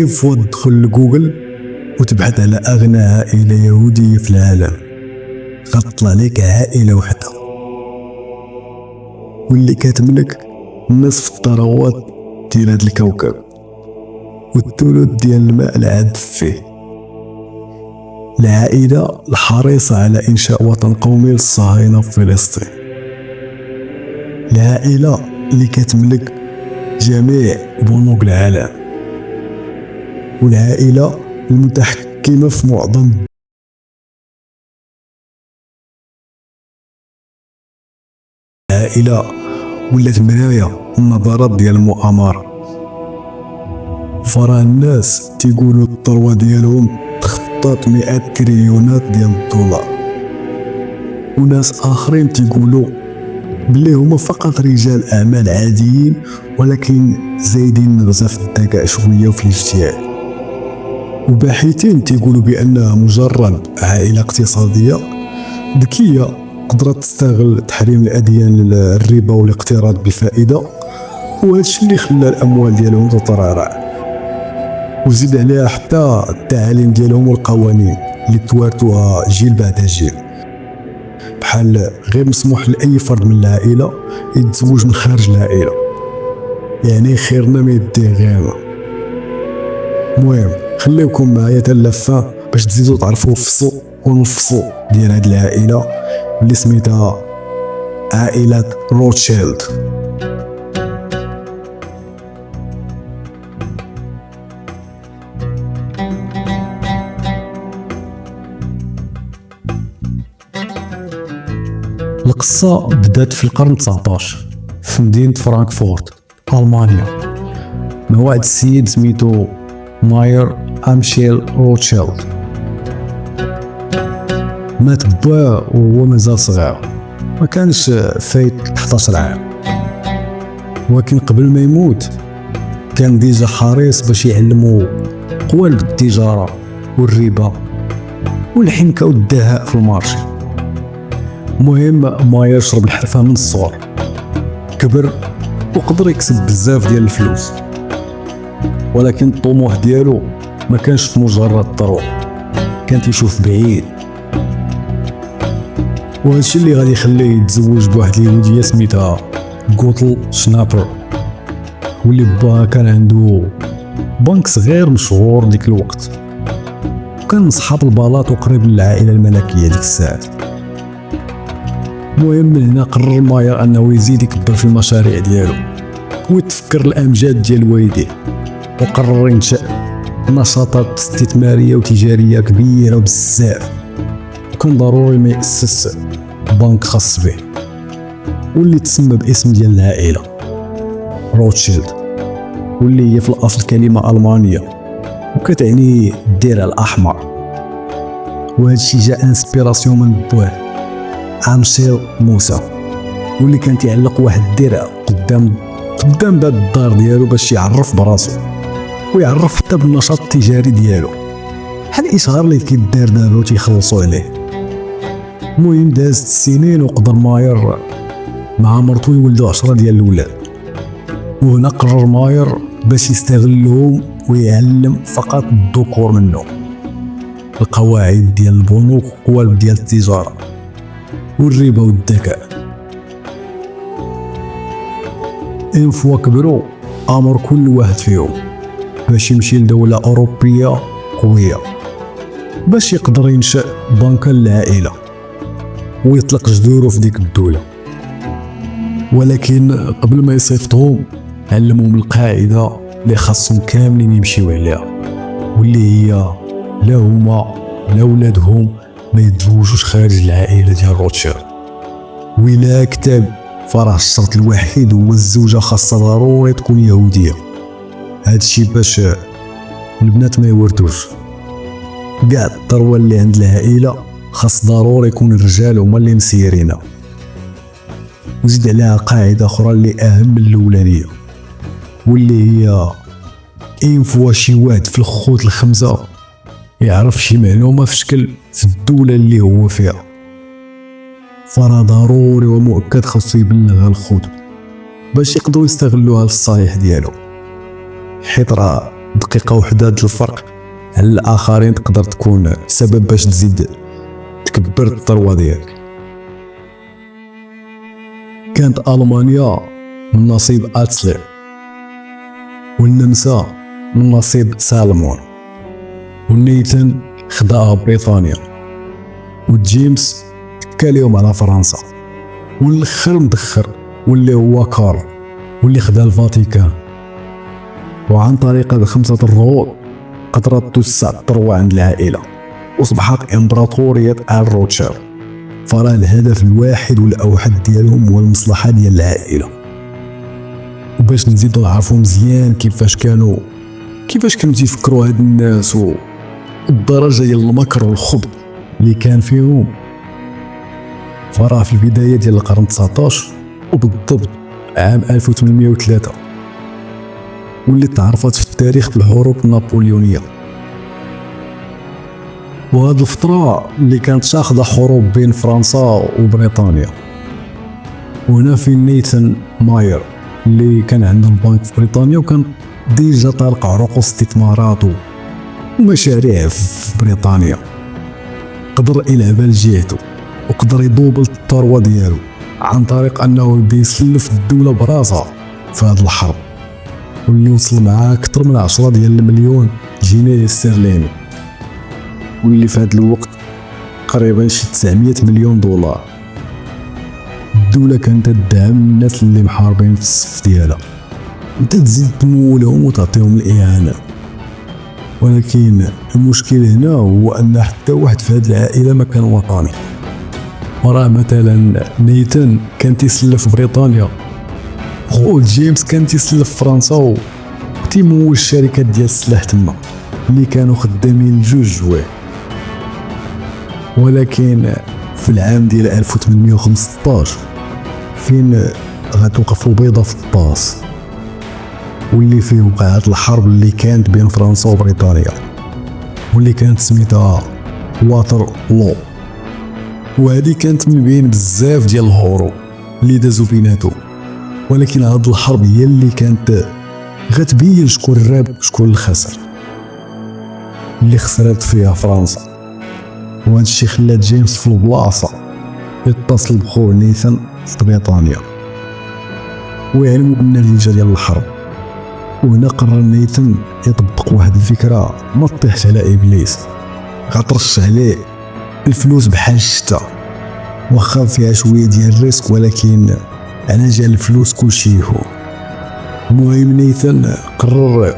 فوا تدخل لجوجل وتبحث على أغنى عائلة يهودية في العالم، غتطلع لك عائلة وحدة واللي كتملك نصف الثروات ديال هذا الكوكب والثلث ديال الماء العذب فيه. العائلة الحريصة على إنشاء وطن قومي للصهاينة في فلسطين، العائلة اللي كتملك جميع بنوك العالم، والعائلة المتحكمة في معظم العائلة ولات مراية النظرات ديال المؤامرة. فراه الناس تيقولوا الثروة ديالهم تخطط مئات تريليونات ديال الدولار، وناس آخرين تيقولوا بلي هما فقط رجال أعمال عاديين ولكن زايدين نغزة في الذكاء شوية وفي الاجتهاد. وباحثين تيقولوا بأنها مجرد عائلة اقتصادية ذكية قدرت تستغل تحريم الأديان للربا والاقتراض بالفائدة، وهذا الشيء اللي خلى الأموال ديالهم تترعرع. وزيد عليها حتى التعاليم ديالهم والقوانين اللي توارثوها جيل بعد جيل، بحال غير مسموح لأي فرد من العائلة يتزوج من خارج العائلة، يعني خيرنا ما يديه غيرنا. المهم خليكم معايا تلفة باش تزيدوا تعرفوا فصو ونفصو ديال هاد العائلة اللي سميتها عائلة روتشيلد. القصة بدات في القرن 19 في مدينة فرانكفورت ألمانيا، مع واحد السيد سميتو ماير أمشيل روتشيلد. مات باه وهو مازال صغير، ما كانش فايت 11 عام، ولكن قبل ما يموت كان ديجا حريص باش يعلمو قوالب التجارة والربا والحنكة والدهاء في المارشي. المهم ماير شرب الحرفة من الصغر، كبر وقدر يكسب بزاف ديال الفلوس، ولكن الطموح ديالو ما كانش في مجرد الثروة، كان تيشوف بعيد. وهذا الشيء اللي غادي يخليه يتزوج بواحد اليهودية سميتها غوتل شنابر، واللي با كان عنده بنك صغير مشهور ديك الوقت، وكان من صحاب البلاط وقريب للعائلة الملكية ديك الساعات. المهم من هنا قرر ماير انه يزيد يكبر في المشاريع ديالو ويتفكر الامجاد ديال والديه، وقرر ينشأ نشاطات استثماريه وتجاريه كبيره بزاف، وكان ضروري ما يأسس بنك خاص به واللي تسمى باسم ديال العائله روتشيلد، واللي هي في الاصل كلمه المانيه وكتعني الدرع الاحمر. وهذا الشيء جاء انسبيراسيون من بوه أمشيل موسى، واللي كان يعلق واحد الدرع قدام باب الدار ديالو باش يعرف براسو ويعرف حتى بالنشاط التجاري ديالو، بحال الاشهار اللي كيدار دابا وتيخلصوا عليه. المهم دازت السنين وقدر ماير مع مرتو يولدوا 10 ديال الولاد، وهنا قرر ماير باش يستغلهم ويعلم فقط الذكور منهم القواعد ديال البنوك وقوالب ديال التجاره والربا والذكاء. إن فوا كبروا أمر كل واحد فيهم باش يمشي لدولة أوروبية قوية باش يقدر ينشأ بنكا للعائلة ويطلق جذوره في ديك الدولة. ولكن قبل ما يصيفطهم علمهم القاعدة اللي خاصهم كاملين يمشيو عليها، واللي هي لا هما لا ولادهم ما يتزوجوش خارج العائلة ديال روتشيلد، ولا كتاب فراه الشرط الوحيد هو الزوجة خاصة ضروري تكون يهودية. هادشي باش البنات ما يورثوش. كاع الثروة اللي عند العائلة خاص ضروري يكون الرجال هما اللي مسيرينها. وزيد عليها قاعدة أخرى اللي أهم من الأولانية، واللي هي إن فوا شي واحد في الخوت الخمسة يعرف شي معلومة في شكل في الدولة اللي هو فيها، فراه ضروري ومؤكد خاصو يبلغها الخوت باش يقدروا يستغلوها للصالح ديالو، حيت راه دقيقة وحدة د الفرق على الآخرين تقدر تكون سبب باش تزيد تكبر الثروة ديالك. كانت ألمانيا من نصيب أتسلر، والنمسا من نصيب سالمون، والنيتن خداها بريطانيا، وجيمس تكا ليهم على فرنسا، والاخر مدخر واللي هو كارل واللي خدا الفاتيكان. وعن طريق هاد 5 الرهود قدرت توسع الثروة عند العائلة وصبحت إمبراطورية آل روتشيلد. فراه الهدف الواحد والأوحد ديالهم هو المصلحة ديال العائلة. وباش نزيدو نعرفو مزيان كيفاش كانوا تيفكروا هاد الناس والدرجة ديال المكر والخبث اللي كان فيهم، فراه في البداية ديال القرن 19 وبالضبط عام 1803 واللي تعرفت في التاريخ بالحروب النابليونية. وهاد الفترة اللي كانت شاخدة حروب بين فرنسا وبريطانيا. وهنا في نيثان ماير اللي كان عنده البنك في بريطانيا وكان ديجا طالق عروق استثمارات ومشاريع في بريطانيا، قدر يلعب لجهته وقدر يدوبل الثروة ديالو عن طريق انه يبدا يسلف الدولة براسها في هاد الحرب، واللي وصل معاه اكثر من 10 ديال المليون جنيه استرليني، واللي في هاد الوقت تقريبا شي 900 مليون دولار. الدولة كانت تدعم الناس اللي محاربين في الصف ديالها، انت تزيد تمولهم وتعطيهم الاعانة. ولكن المشكل هنا هو ان حتى واحد في هاد العائلة ما كان وطني. وراه مثلا نيتن كان تيسلف بريطانيا، خو جيمس كان تيسلف فرنسا وتيمول الشركات ديال السلاح تما اللي كانوا خدامين لجوج جوايع. ولكن في العام ديال 1815 فين غتوقف البيضة في الطاس، واللي فيه وقعت الحرب اللي كانت بين فرنسا وبريطانيا واللي كانت سميتها واتر لو. وهذه كانت من بين بزاف ديال الحروب اللي دازو بيناتو، ولكن هاد الحرب هي اللي كانت غتبين شكون الرابح وشكون الخسر. اللي خسرت فيها فرنسا، وهذا الشيء خلى جيمس في البلاصه يتصل بخوه نيثان في بريطانيا ويعلموا بالنتيجه ديال الحرب. وهنا قرر نيثان يطبق واحد الفكره ما طيحش على ابليس، غترش عليه الفلوس بحال الشتا، واخا فيها شويه ديال الريسك، ولكن على جال الفلوس كلشي هو. المهم نيثان قرر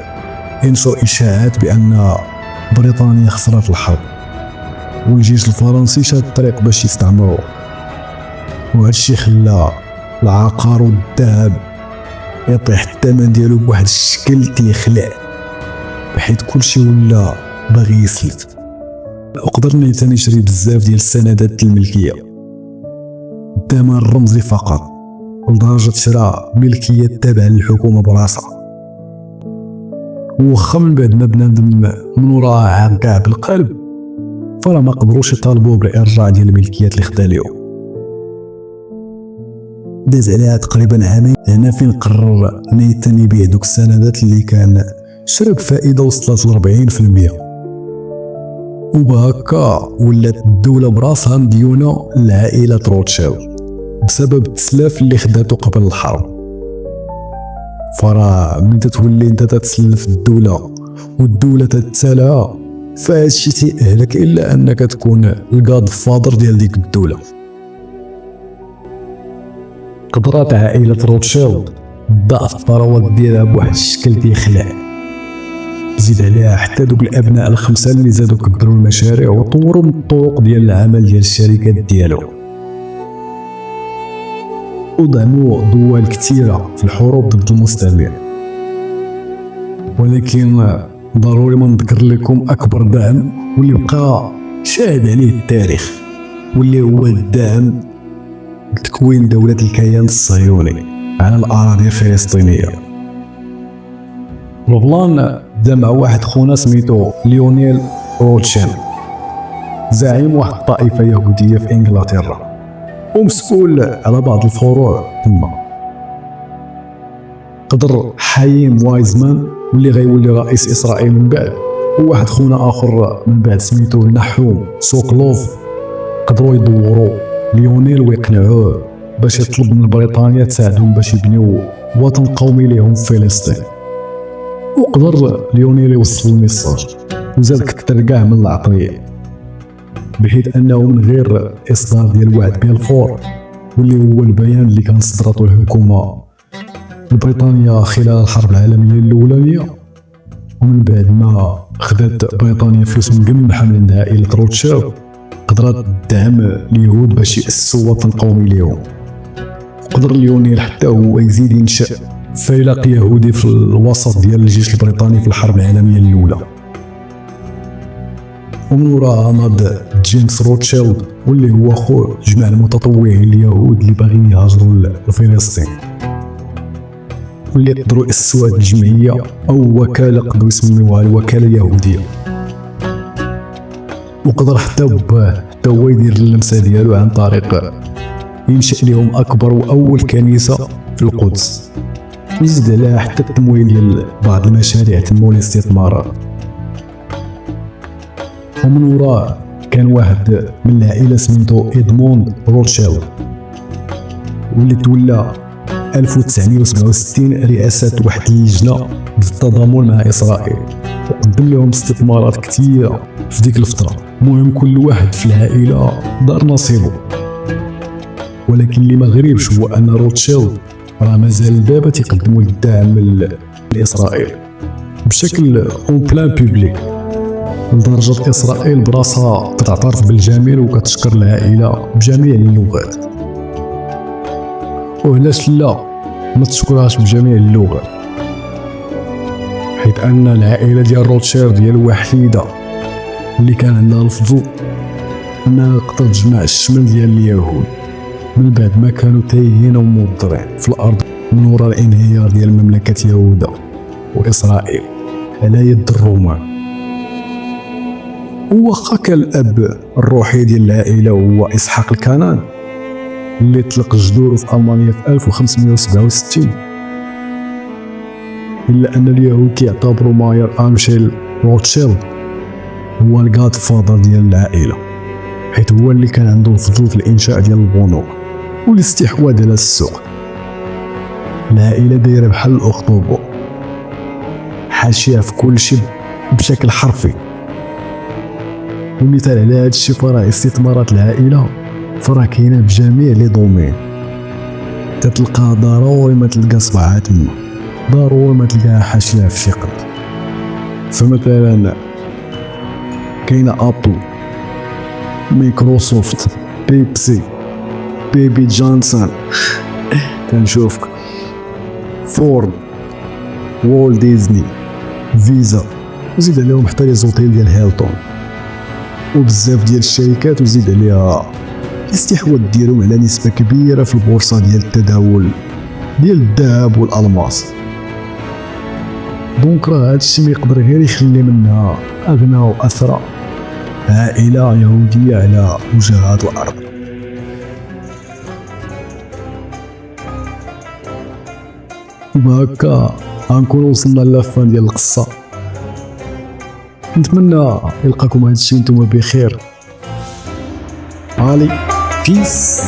ينشر اشاعات بان بريطانيا خسرت الحرب والجيش الفرنسي شاد الطريق باش يستعمروا، وهذا الشيء خلى العقار والذهب يطيح الثمن ديالو بواحد الشكل تيخلع، بحيث كلشي ولا باغي يسلف. وقدر نيثان يشري بزاف ديال السندات الملكيه الثمن الرمزي فقط، لدرجه شرا ملكيه تابعه للحكومه براسها. وخا من بعد ما بنادم من وراء عام كاع بالقلب، فرا ما قدروش يطالبوا بالارجاع ديال الملكيات اللي خدا ليهم. داز عليها تقريبا عامين، هنا فين قرر نيثان يبيع دوك السندات اللي كان شرا بفائده وصلت ل 40%. وبهكا ولات الدولة براسها مديونة لعائلة روتشيلد بسبب التسلاف اللي خداتو قبل الحرب. فراه من تتولي انت تتسلف الدولة والدولة تتسالها، فهادشي تيأهلك الا انك تكون الجاد فادر ديال ديك الدولة. قدرات عائلة روتشيلد ضعف الثروات ديالها بواحد الشكل تيخلع. زيد عليها حتى دوك الابناء الخمسه اللي زادوا كبروا المشاريع وطوروا من الطرق ديال العمل ديال الشركات ديالهم، ودعموا دول كثيره في الحروب ضد المستعمر. ولكن ضروري ما نذكر لكم اكبر دعم واللي بقى شاهد عليه التاريخ، واللي هو الدعم لتكوين دوله الكيان الصهيوني على الاراضي الفلسطينيه. البلان بدا مع واحد خونا سميتو ليونيل روتشيلد، زعيم واحد الطائفة يهودية في انجلترا، ومسؤول على بعض الفروع تما. قدر حايم وايزمان واللي غيولي رئيس اسرائيل من بعد، وواحد خونا اخر من بعد سميتو النحوم سوكلوف، قدروا يدوروا ليونيل ويقنعوه باش يطلب من بريطانيا تساعدهم باش يبنيو وطن قومي لهم في فلسطين. وقدر ليونيل يوصل الميساج وزاد كثر كاع من العطيه، بحيث انه من غير اصدار ديال وعد بلفور واللي هو البيان اللي كان صدرته الحكومه البريطانيه خلال الحرب العالميه الاولانيه، ومن بعد ما خدات بريطانيا فلوس من قمحه من عائله روتشيلد قدرت تدعم اليهود باش يأسسوا وطن قومي لهم. قدر ليونيل حتى هو يزيد ينشأ فيلق يهودي في الوسط ديال الجيش البريطاني في الحرب العالميه الاولى. ومن وراها ناض جيمس روتشيلد واللي هو خوه جمع المتطوعين اليهود اللي باغيين يهاجروا لفلسطين، واللي قدروا يأسسوا هذه الجمعيه او وكاله قدروا يسميوها الوكاله اليهوديه. وقدر حتى هو يدير اللمسه ديالو عن طريق ينشأ لهم اكبر واول كنيسه في القدس، ويزيد عليها حتى التمويل ديال بعض المشاريع تنمو الاستثمارات. ومن وراه كان واحد من العائله سميتو إدموند روتشيلد واللي تولى 1967 رئاسه واحد اللجنه بالتضامن مع اسرائيل، وقدم لهم استثمارات كثيره في ديك الفتره. المهم كل واحد في العائله دار نصيبه، ولكن اللي ما غريبش هو ان روتشيلد راه مازال دابا تيقدموا الدعم لاسرائيل بشكل اون بلان بوبليك، لدرجه اسرائيل براسها كتعترف بالجميل وكتشكر العائله بجميع اللغات. وعلاش لا ما تشكرهاش بجميع اللغات؟ حيت ان العائله ديال روتشيلد هي الوحيده اللي كان عندها الفضول انها تقدر تجمع الشمل ديال اليهود من بعد ما كانوا تايهين وموضرين في الارض من وراء الانهيار ديال مملكه يهوذا واسرائيل على يد الرومان. وواخا كان الاب الروحي ديال العائله هو اسحاق الكنان اللي طلق جذوره في المانيا في 1567، الا ان اليهود كيعتبروا ماير امشيل روتشيلد هو الجاد فادر ديال العائله، حيث هو اللي كان عنده الفضول في الانشاء ديال البنوك والاستحواذ على السوق. العائله دايره بحال الاخطبوط حاشيه في كل شيء بشكل حرفي. ومثال على هذا الشيء فراه استثمارات العائله فراه كاينه بجميع لي دومين، تتلقى ضروري ما تلقى صباعها تما، ضروري ما تلقاها حاشيه في شي قد. فمثلا كاينه ابل، مايكروسوفت، بيبسي، بيبي جونسون، كنشوفك فورد، وول ديزني، فيزا، وزيد عليهم حتى لي زوتيل ديال هيلتون وبزاف ديال الشركات، وزيد عليها الاستحواذ ديالهم على نسبه كبيره في البورصه ديال التداول ديال الذهب والالماس. دونك راه هادشي ما يقدر غير يخلي منها اغنى واثرى عائله يهوديه على وجه هاد الارض. وبهكا غنكون وصلنا للفان ديال القصه. نتمنى يلقاكم هادشي نتوما بخير. علي بيس.